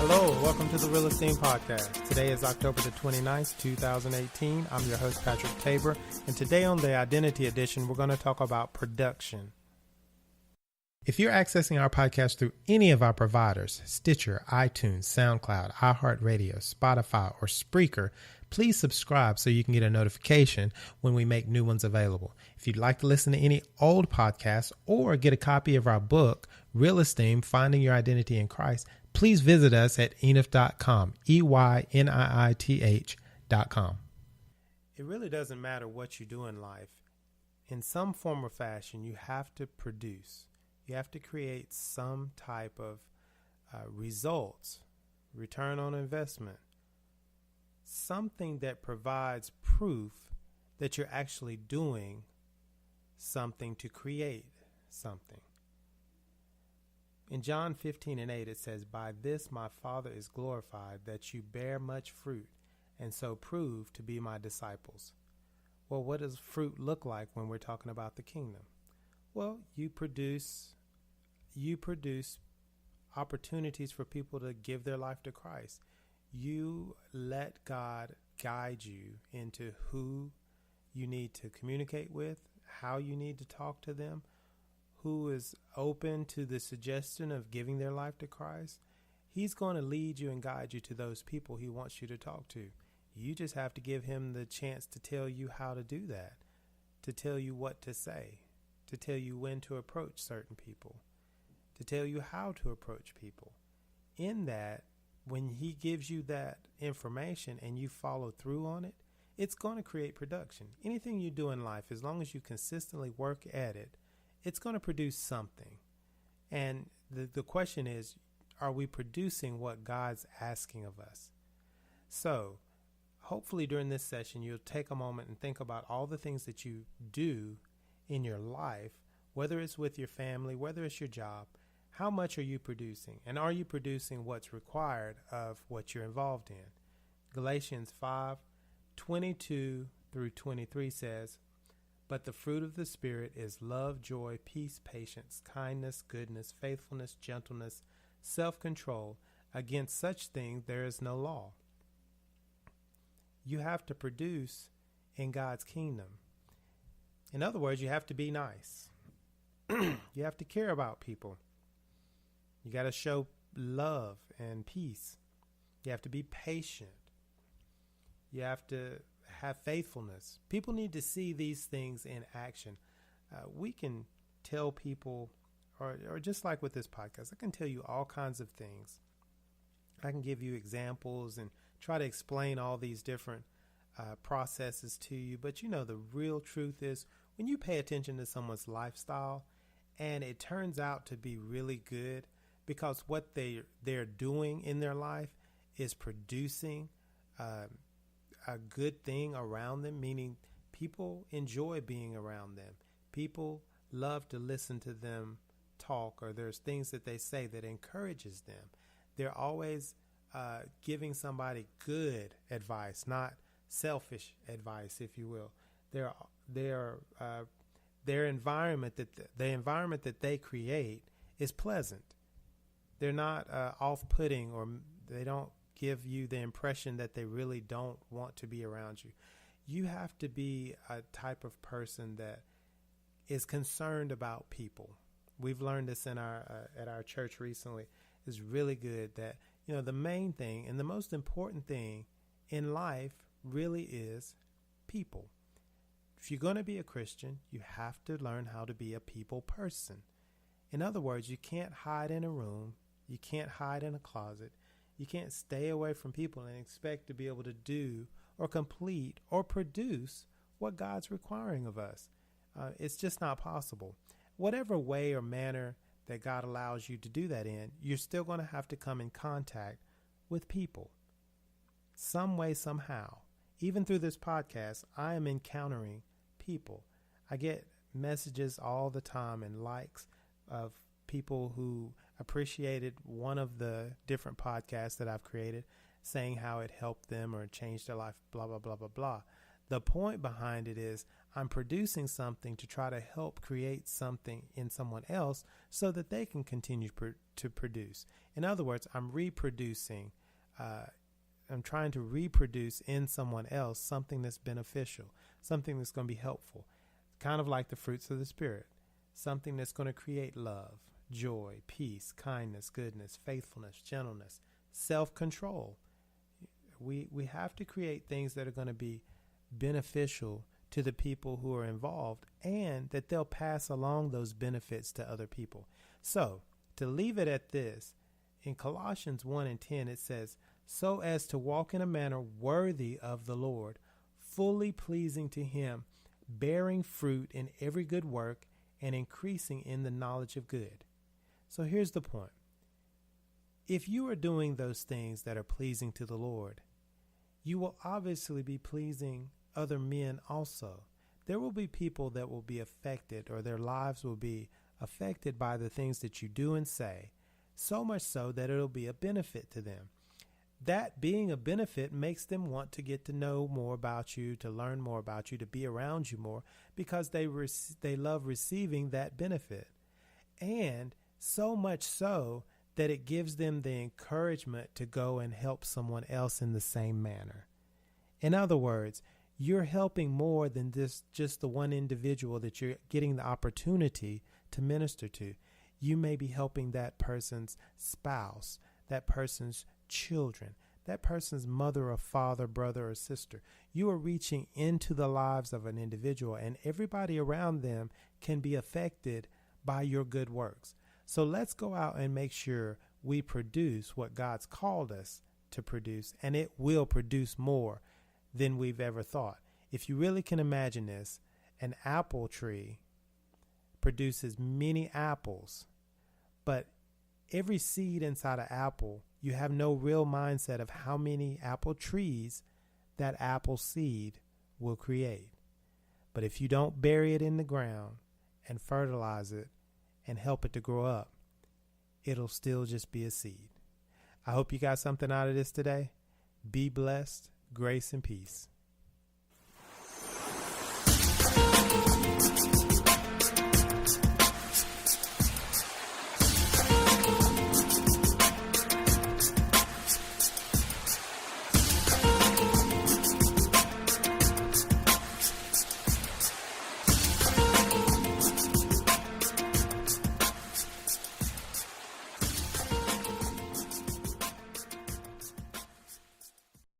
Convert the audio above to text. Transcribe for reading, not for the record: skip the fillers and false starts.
Hello, welcome to the Real-Esteem podcast. Today is October the 29th, 2018. I'm your host, Patrick Tabor, and today on the Identity Edition, we're going to talk about production. If you're accessing our podcast through any of our providers, Stitcher, iTunes, SoundCloud, iHeartRadio, Spotify, or Spreaker, please subscribe so you can get a notification when we make new ones available. If you'd like to listen to any old podcasts or get a copy of our book, Real-Esteem, Finding Your Identity in Christ, please visit us at enith.com, EYNIITH.com. It really doesn't matter what you do in life. In some form or fashion, you have to produce. You have to create some type of results, return on investment, something that provides proof that you're actually doing something to create something. In John 15:8, it says, "By this my Father is glorified, that you bear much fruit, and so prove to be my disciples." Well, what does fruit look like when we're talking about the kingdom? Well, you produce opportunities for people to give their life to Christ. You let God guide you into who you need to communicate with, how you need to talk to them, who is open to the suggestion of giving their life to Christ. He's going to lead you and guide you to those people he wants you to talk to. You just have to give him the chance to tell you how to do that, to tell you what to say, to tell you when to approach certain people, to tell you how to approach people. In that, when he gives you that information and you follow through on it, it's going to create production. Anything you do in life, as long as you consistently work at it, it's going to produce something. And the question is, are we producing what God's asking of us? So hopefully during this session, you'll take a moment and think about all the things that you do in your life, whether it's with your family, whether it's your job. How much are you producing? And are you producing what's required of what you're involved in? Galatians 5:22 through 23 says, "But the fruit of the Spirit is love, joy, peace, patience, kindness, goodness, faithfulness, gentleness, self-control. Against such things there is no law." You have to produce in God's kingdom. In other words, you have to be nice. You have to care about people. You got to show love and peace. You have to be patient. You have to have faithfulness. People need to see these things in action. We can tell people, or just like with this podcast, I can tell you all kinds of things. I can give you examples and try to explain all these different processes to you. But the real truth is, when you pay attention to someone's lifestyle and it turns out to be really good, because what they're doing in their life is producing a good thing around them, meaning people enjoy being around them. People love to listen to them talk, or there's things that they say that encourages them. They're always giving somebody good advice, not selfish advice, if you will. Their environment the environment that they create is pleasant. They're not off-putting, or they don't give you the impression that they really don't want to be around you. You have to be a type of person that is concerned about people. We've learned this in at our church recently. It's really good that the main thing and the most important thing in life really is people. If you're going to be a Christian, you have to learn how to be a people person. In other words, you can't hide in a room. You can't hide in a closet. You can't stay away from people and expect to be able to do or complete or produce what God's requiring of us. It's just not possible. Whatever way or manner that God allows you to do that in, you're still going to have to come in contact with people. Some way, somehow. Even through this podcast, I am encountering people. I get messages all the time and likes of people who appreciated one of the different podcasts that I've created, saying how it helped them or changed their life, blah, blah, blah, blah, blah. The point behind it is I'm producing something to try to help create something in someone else so that they can continue to produce. In other words, I'm reproducing. I'm trying to reproduce in someone else something that's beneficial, something that's going to be helpful, kind of like the fruits of the Spirit, something that's going to create love, joy, peace, kindness, goodness, faithfulness, gentleness, self-control. We have to create things that are going to be beneficial to the people who are involved, and that they'll pass along those benefits to other people. So, to leave it at this, in Colossians 1:10, it says, so as to walk in a manner worthy of the Lord, fully pleasing to him, bearing fruit in every good work, and increasing in the knowledge of good. So here's the point. If you are doing those things that are pleasing to the Lord, you will obviously be pleasing other men also. There will be people that will be affected, or their lives will be affected by the things that you do and say, so much so that it'll be a benefit to them. That being a benefit makes them want to get to know more about you, to learn more about you, to be around you more, because they love receiving that benefit. And so much so that it gives them the encouragement to go and help someone else in the same manner. In other words, you're helping more than just the one individual that you're getting the opportunity to minister to. You may be helping that person's spouse, that person's children, that person's mother or father, brother or sister. You are reaching into the lives of an individual, and everybody around them can be affected by your good works. So let's go out and make sure we produce what God's called us to produce, and it will produce more than we've ever thought. If you really can imagine this, an apple tree produces many apples, but every seed inside an apple, you have no real mindset of how many apple trees that apple seed will create. But if you don't bury it in the ground and fertilize it and help it to grow up, it'll still just be a seed. I hope you got something out of this today. Be blessed, grace and peace.